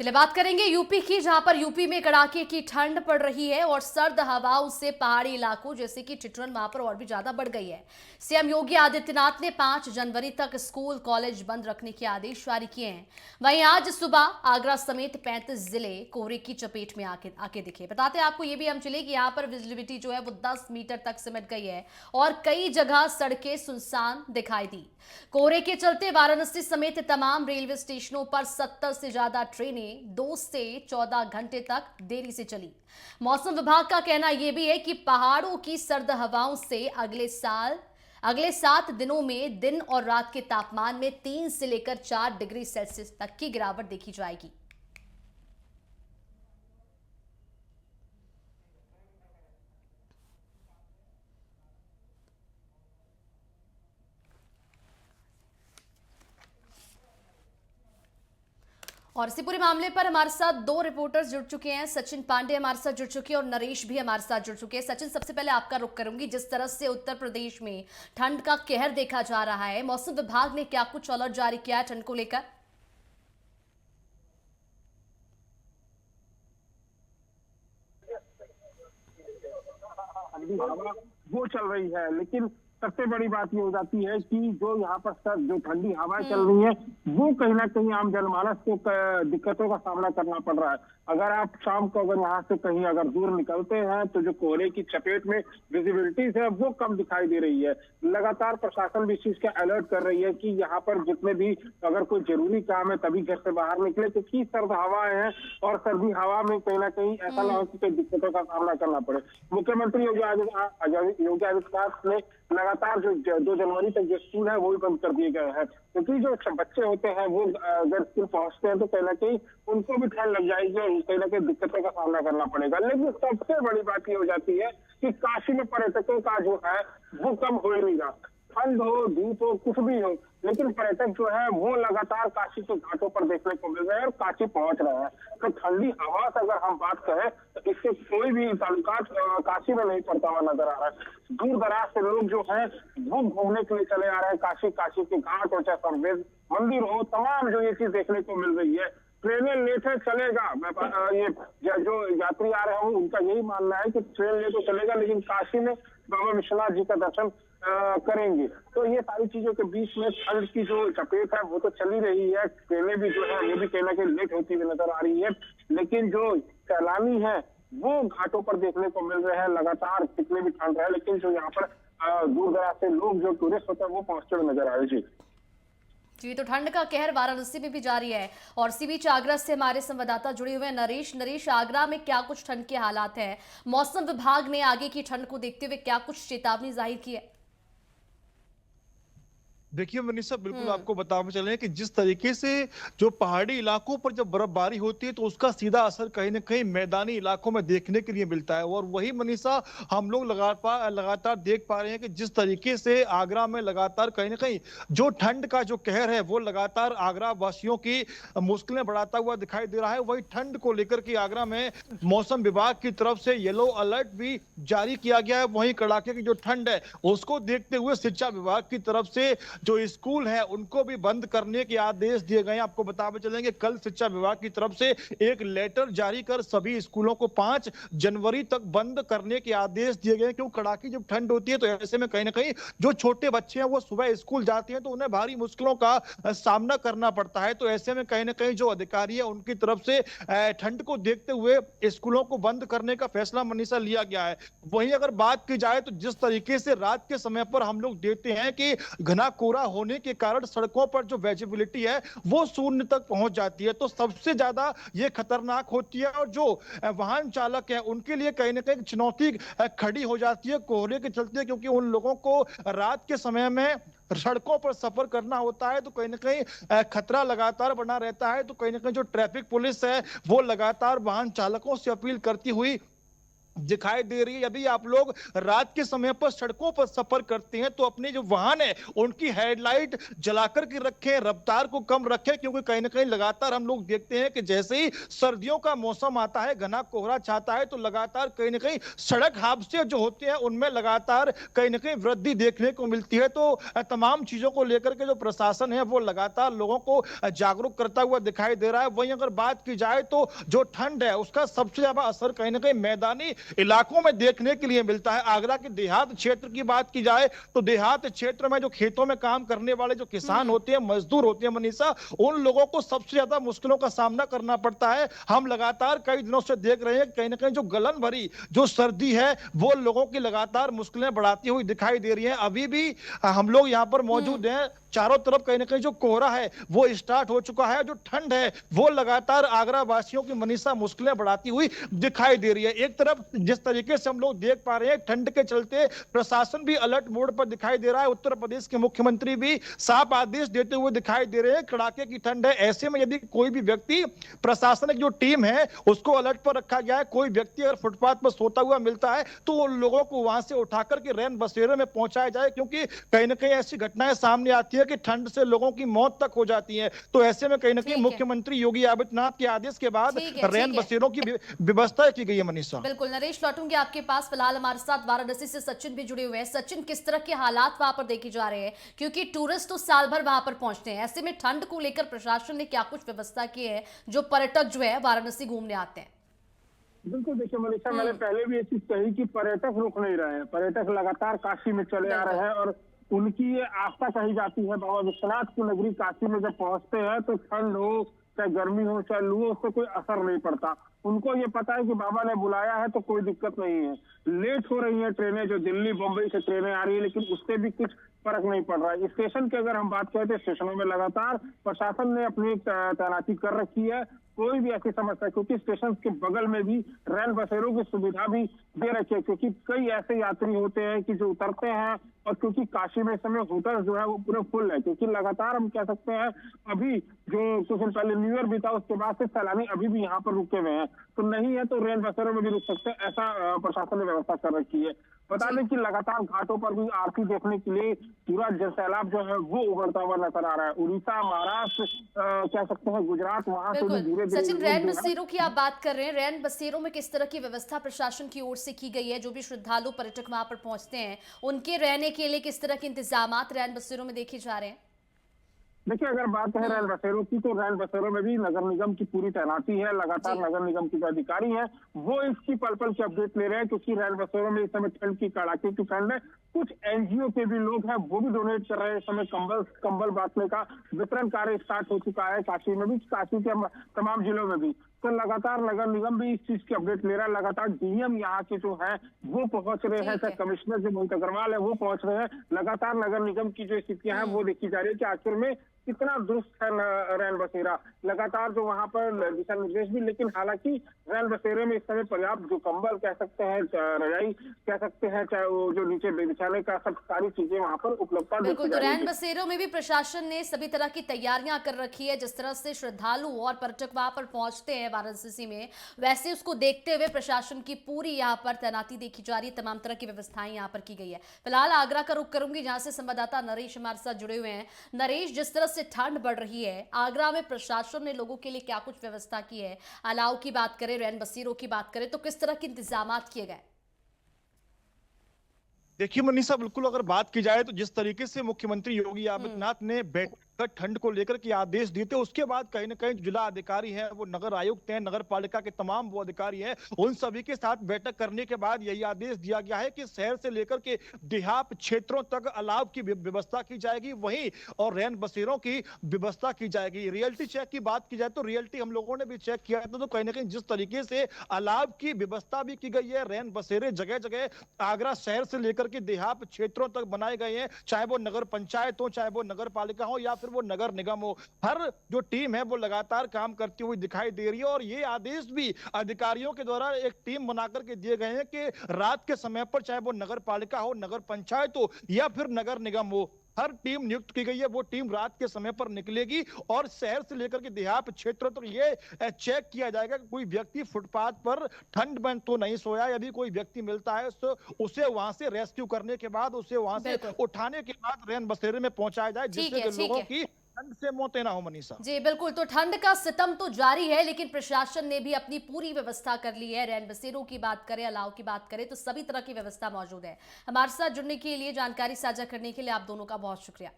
चलिए बात करेंगे यूपी की, जहां पर यूपी में कड़ाके की ठंड पड़ रही है और सर्द हवाओं से पहाड़ी इलाकों जैसे कि टिटरन वहां पर और भी ज्यादा बढ़ गई है। सीएम योगी आदित्यनाथ ने 5 जनवरी तक स्कूल कॉलेज बंद रखने के आदेश जारी किए हैं। वहीं आज सुबह आगरा समेत 35 जिले कोहरे की चपेट में आके आके दिखे। बताते हैं आपको ये भी हम चले कि यहाँ पर विजिबिलिटी जो है वो 10 मीटर तक सिमट गई है और कई जगह सड़कें सुनसान दिखाई दी। कोहरे के चलते वाराणसी समेत तमाम रेलवे स्टेशनों पर 70 से ज्यादा ट्रेनें 2 से 14 घंटे तक देरी से चली। मौसम विभाग का कहना यह भी है कि पहाड़ों की सर्द हवाओं से अगले 7 दिनों में दिन और रात के तापमान में 3 से लेकर 4 डिग्री सेल्सियस तक की गिरावट देखी जाएगी। और इसी पूरे मामले पर हमारे साथ 2 रिपोर्टर्स जुड़ चुके हैं। सचिन पांडे हमारे साथ जुड़ चुके हैं और नरेश भी हमारे साथ जुड़ चुके हैं। सचिन, सबसे पहले आपका रुख करूंगी। जिस तरह से उत्तर प्रदेश में ठंड का कहर देखा जा रहा है, मौसम विभाग ने क्या कुछ अलर्ट जारी किया है ठंड को लेकर? ठंडी हवा वो चल रही है, लेकिन सबसे बड़ी बात ये हो जाती है कि जो यहाँ पर सर जो ठंडी हवाएं चल रही है वो कहीं ना कहीं आम जनमानस को दिक्कतों का सामना करना पड़ रहा है। अगर आप शाम को अगर यहाँ से कहीं अगर दूर निकलते हैं तो जो कोहरे की चपेट में विजिबिलिटीज है वो कम दिखाई दे रही है। लगातार प्रशासन भी इस चीज का अलर्ट कर रही है कि यहाँ पर जितने भी अगर कोई जरूरी काम है तभी घर से बाहर निकले, क्योंकि सर्द हवाएं हैं और सर्दी हवा में कहीं ना कहीं ऐसा ना हो कि कोई दिक्कतों का सामना करना पड़े। मुख्यमंत्री योगी आदित्यनाथ ने लगातार जो 2 जनवरी तक जो स्कूल है वो भी बंद कर दिए गए हैं, क्योंकि जो बच्चे होते हैं वो अगर स्कूल पहुंचते हैं तो कहीं ना कहीं उनको भी ठंड लग जाएगी और कहीं ना कहीं दिक्कतों का सामना करना पड़ेगा। लेकिन सबसे बड़ी बात ये हो जाती है कि काशी में पर्यटकों का जो है वो कम हो ही नहीं रहा। ठंड हो, धूप हो, कुछ भी हो, लेकिन पर्यटक जो है वो लगातार काशी के घाटों पर देखने को मिल रहे हैं और काशी पहुंच रहे हैं। तो ठंडी हवा से अगर हम बात करें तो इससे कोई भी ताल्लुकात काशी में नहीं पड़ता हुआ नजर आ रहा है। दूर दराज से लोग जो है वो घूमने के लिए चले आ रहे हैं काशी। काशी के घाट हो चाहे सर्वेद मंदिर हो, तमाम जो ये चीज देखने को मिल रही है। ट्रेनें लेट है चलेगा, ये जो यात्री आ रहे हैं उनका यही मानना है कि ट्रेन लेट तो चलेगा लेकिन काशी में बाबा विश्वनाथ जी का दर्शन करेंगे। तो ये सारी चीजों के बीच में ठंड की जो चपेट है वो तो चली रही है। ट्रेनें भी जो है वो भी कहीं ना कहीं लेट होती हुई नजर आ रही है, लेकिन जो सैलानी है वो घाटों पर देखने को मिल रहे हैं लगातार कितने भी ठंड है, लेकिन जो यहाँ पर दूर दराज से लोग जो टूरिस्ट होते हैं वो पहुंचते हुए नजर आ रहे हैं। जी, तो ठंड का कहर वाराणसी में भी जारी है और इसी बीच आगरा से हमारे संवाददाता जुड़े हुए हैं नरेश, आगरा में क्या कुछ ठंड के हालात हैं? मौसम विभाग ने आगे की ठंड को देखते हुए क्या कुछ चेतावनी जाहिर की है? देखिए मनीषा, बिल्कुल आपको बताना चले कि जिस तरीके से जो पहाड़ी इलाकों पर जब बर्फबारी होती है तो उसका सीधा असर कहीं ना कहीं मैदानी इलाकों में देखने के लिए मिलता है। और वही मनीषा हम लोग लगातार देख पा रहे हैं कि जिस तरीके से आगरा में लगातार कहीं ना कहीं जो ठंड का जो कहर है वो लगातार आगरा वासियों की मुश्किलें बढ़ाता हुआ दिखाई दे रहा है। वही ठंड को लेकर के आगरा में मौसम विभाग की तरफ से येलो अलर्ट भी जारी किया गया है। वहीं कड़ाके की जो ठंड है उसको देखते हुए शिक्षा विभाग की तरफ से जो स्कूल है उनको भी बंद करने के आदेश दिए गए हैं। आपको बताते चलेंगे कल शिक्षा विभाग की तरफ से एक लेटर जारी कर सभी स्कूलों को 5 जनवरी तक बंद करने के आदेश दिए गए हैं। क्योंकि कड़ाके जब ठंड होती है तो ऐसे में कहीं ना कहीं जो छोटे बच्चे हैं वो सुबह स्कूल जाते हैं तो उन्हें भारी मुश्किलों का सामना करना पड़ता है। तो ऐसे में कहीं ना कहीं जो अधिकारी है उनकी तरफ से ठंड को देखते हुए स्कूलों को बंद करने का फैसला मनीषा लिया गया है। वहीं अगर बात की जाए तो जिस तरीके से रात के समय पर हम लोग देखते हैं कि घना कोहरा होने के कारण सड़कों पर जो विजिबिलिटी है वो शून्य तक पहुंच जाती है, तो सबसे ज्यादा ये खतरनाक होती है। और जो वाहन चालक है उनके लिए कहीं ना कहीं चुनौती खड़ी हो जाती है कोहरे के चलते, क्योंकि उन लोगों को रात के समय में सड़कों पर सफर करना होता है तो कहीं ना कहीं खतरा लगातार बना रहता है। तो कहीं ना कहीं जो ट्रैफिक पुलिस है वो लगातार वाहन चालकों से अपील करती हुई दिखाई दे रही है। यदि आप लोग रात के समय पर सड़कों पर सफर करते हैं तो अपने जो वाहन है उनकी हेडलाइट जलाकर के रखें, रफ्तार को कम रखें, क्योंकि कहीं ना कहीं लगातार हम लोग देखते हैं कि जैसे ही सर्दियों का मौसम आता है, घना कोहरा छाता है, तो लगातार कहीं ना कहीं सड़क हादसे जो होते हैं उनमें लगातार कहीं ना कहीं वृद्धि देखने को मिलती है। तो तमाम चीजों को लेकर के जो प्रशासन है वो लगातार लोगों को जागरूक करता हुआ दिखाई दे रहा है। वहीं अगर बात की जाए तो जो ठंड है उसका सबसे ज्यादा असर कहीं ना कहीं मैदानी इलाकों में देखने के लिए मिलता है। आगरा के देहात क्षेत्र की बात की जाए तो देहात क्षेत्र में जो खेतों में काम करने वाले जो किसान होते हैं, मजदूर होते हैं मनीषा, उन लोगों को सबसे ज्यादा मुश्किलों का सामना करना पड़ता है। हम लगातार कई दिनों से देख रहे हैं कहीं ना कहीं जो गलन भरी जो सर्दी है वो लोगों की लगातार मुश्किलें बढ़ाती हुई दिखाई दे रही है। अभी भी हम लोग यहाँ पर मौजूद हैं, चारों तरफ कहीं ना कहीं जो कोहरा है वो स्टार्ट हो चुका है। जो ठंड है वो लगातार आगरा वासियों की मनीषा मुश्किलें बढ़ाती हुई दिखाई दे रही है। एक तरफ जिस तरीके से हम लोग देख पा रहे हैं ठंड के चलते प्रशासन भी अलर्ट मोड पर दिखाई दे रहा है। उत्तर प्रदेश के मुख्यमंत्री भी साफ आदेश देते हुए दिखाई दे रहे हैं। कड़ाके की ठंड है, ऐसे में यदि कोई भी व्यक्ति, प्रशासनिक जो टीम है उसको अलर्ट पर रखा गया है। कोई व्यक्ति अगर फुटपाथ पर सोता हुआ मिलता है तो उन लोगों को वहां से उठाकर के रैन बसेरे में पहुंचाया जाए, क्योंकि कहीं ना कहीं ऐसी घटनाएं सामने आती है कि ठंड से लोगों की मौत तक हो जाती है। तो ऐसे में कहीं ना कहीं मुख्यमंत्री योगी आदित्यनाथ के आदेश के बाद रैन बसेरों की व्यवस्था की गई है। मनीषा, बिल्कुल नरेश, लौटूंगी आपके पास। फिलहाल हमारे साथ वाराणसी से सचिन भी जुड़े हुए हैं। सचिन, किस तरह के हालात वहां पर देखे जा रहे हैं, क्योंकि टूरिस्ट तो साल भर वहां पर पहुंचते हैं, ऐसे में ठंड को लेकर प्रशासन ने क्या कुछ व्यवस्था की है जो पर्यटक जो है वाराणसी घूमने आते हैं? बिल्कुल, देखिए मनीषा, मैंने पहले भी ये चीज कही कि पर्यटक रुक नहीं रहे हैं। पर्यटक लगातार काशी में चले आ रहे हैं और उनकी ये आस्था कही जाती है। बाबा विश्वनाथ की नगरी काशी में जब पहुंचते हैं तो ठंड हो चाहे गर्मी हो चाहे लू हो, उससे कोई असर नहीं पड़ता। उनको ये पता है कि बाबा ने बुलाया है तो कोई दिक्कत नहीं है। लेट हो रही है ट्रेनें, जो दिल्ली बम्बई से ट्रेनें आ रही है, लेकिन उससे भी कुछ फर्क नहीं पड़ रहा है। स्टेशन की अगर हम बात करें तो स्टेशनों में लगातार प्रशासन ने अपनी तैनाती कर रखी है। कोई भी ऐसी समस्या, क्योंकि स्टेशन के बगल में भी रैन बसेरों की सुविधा भी दे रखी है, क्योंकि कई ऐसे यात्री होते हैं कि जो उतरते हैं, और क्योंकि काशी में इस समय होटल जो है वो पूरे फुल है, क्योंकि लगातार हम कह सकते हैं अभी जो कुछ दिन पहले न्यू ईयर बीता उसके बाद से सैलानी अभी भी यहाँ पर रुके हुए हैं। तो नहीं है तो रैन बसेरों में भी रुक सकते हैं, ऐसा प्रशासन ने व्यवस्था कर रखी है। बता दें कि लगातार घाटों पर भी आरती देखने के लिए पूरा जल सैलाब जो है वो उभरता हुआ नजर आ रहा है। उड़ीसा, महाराष्ट्र, कह सकते हैं गुजरात, वहां से भी धीरे धीरे। सचिन, रैन बसेरों की आप बात कर रहे हैं, रैन बसेरों में किस तरह की व्यवस्था प्रशासन की ओर से की गई है? जो भी श्रद्धालु पर्यटक वहां पर पहुंचते हैं उनके रहने के लिए किस तरह के इंतजाम रैन बसेरों में देखे जा रहे हैं? देखिए, अगर बात है रैन बसेरों की तो रैन बसेरों में भी नगर निगम की पूरी तैनाती है। लगातार नगर निगम के जो अधिकारी हैं वो इसकी पल पल की अपडेट ले रहे हैं, क्योंकि रैन बसेरों में इस समय ठंड की कड़ाके की ठंड है। कुछ एनजीओ के भी लोग हैं वो भी डोनेट कर रहे हैं। इस समय कंबल बांटने का वितरण कार्य स्टार्ट हो चुका है काशी में भी, काशी के तमाम जिलों में भी। तो लगातार नगर निगम भी इस चीज की अपडेट ले रहा है। लगातार डीएम यहाँ के जो है वो पहुंच रहे हैं, चाहे कमिश्नर जो मोहित अग्रवाल है वो पहुंच रहे हैं। लगातार नगर निगम की जो स्थितियां हैं वो देखी जा रही है कि आखिर में कितना दुरुस्त है रैन बसेरा। लगातार जो वहां पर दिशा निर्देश भी, लेकिन हालांकि रैन बसेरे में इस समय पर्याप्त जो कंबल कह सकते हैं, रजाई कह सकते हैं, चाहे वो जो नीचे बिछाने का, सब सारी चीजें वहां पर उपलब्धता। बिल्कुल, तो रैन बसेरों में भी प्रशासन ने सभी तरह की तैयारियां कर रखी है। जिस तरह से श्रद्धालु और पर्यटक वहां पर पहुंचते हैं वाराणसी में, वैसे उसको देखते हुए प्रशासन की पूरी यहाँ पर तैनाती देखी जा रही है। तमाम तरह की व्यवस्थाएं यहाँ पर की गई है। फिलहाल आगरा का रुख करूंगी, जहां से संवाददाता नरेश हमारे साथ जुड़े हुए हैं। नरेश, जिस तरह से ठंड बढ़ रही है, आगरा में प्रशासन ने लोगों के लिए क्या कुछ व्यवस्था की है? अलाव की बात करें, रैन बसेरों की बात करें, तो किस तरह के इंतजाम किए गए? देखिए मनीषा, बिल्कुल अगर बात की जाए तो जिस तरीके से मुख्यमंत्री योगी आदित्यनाथ ने ठंड को लेकर के आदेश दिए थे, उसके बाद कहीं ना कहीं जिला अधिकारी हैं, वो नगर आयुक्त हैं, नगर पालिका के तमाम वो अधिकारी हैं, उन सभी के साथ बैठक करने के बाद यही आदेश दिया गया है कि शहर से लेकर के देहात क्षेत्रों तक अलाव की व्यवस्था की जाएगी, वहीं और रैन बसेरों की व्यवस्था की जाएगी। रियलिटी चेक की बात की जाए तो रियलिटी हम लोगों ने भी चेक किया था, तो कहीं ना कहीं जिस तरीके से अलाव की व्यवस्था भी की गई है, रैन बसेरे जगह जगह आगरा शहर से लेकर के देहात क्षेत्रों तक बनाए गए हैं, चाहे वो नगर पंचायत हो, चाहे वो नगर पालिका हो या फिर वो नगर निगम हो। हर जो टीम है वो लगातार काम करती हुई दिखाई दे रही है, और ये आदेश भी अधिकारियों के द्वारा एक टीम बनाकर के दिए गए हैं कि रात के समय पर चाहे वो नगर पालिका हो, नगर पंचायत हो या फिर नगर निगम हो, हर टीम नियुक्त की गई है, वो टीम रात के समय पर निकलेगी और शहर से लेकर के देहात क्षेत्र तक ये चेक किया जाएगा कि कोई व्यक्ति फुटपाथ पर ठंड में तो नहीं सोया। यदि कोई व्यक्ति मिलता है तो उसे वहां से रेस्क्यू करने के बाद उसे वहां से बिल्कुल। उठाने के बाद रैन बसेरे में पहुंचाया जाए, ठीक जिससे है, कि ठीक लोगों है। की ठंड से मौतें ना हो। मनीषा जी बिल्कुल, तो ठंड का सितम तो जारी है, लेकिन प्रशासन ने भी अपनी पूरी व्यवस्था कर ली है। रैन बसेरों की बात करें, अलाव की बात करें, तो सभी तरह की व्यवस्था मौजूद है। हमारे साथ जुड़ने के लिए, जानकारी साझा करने के लिए आप दोनों का बहुत शुक्रिया।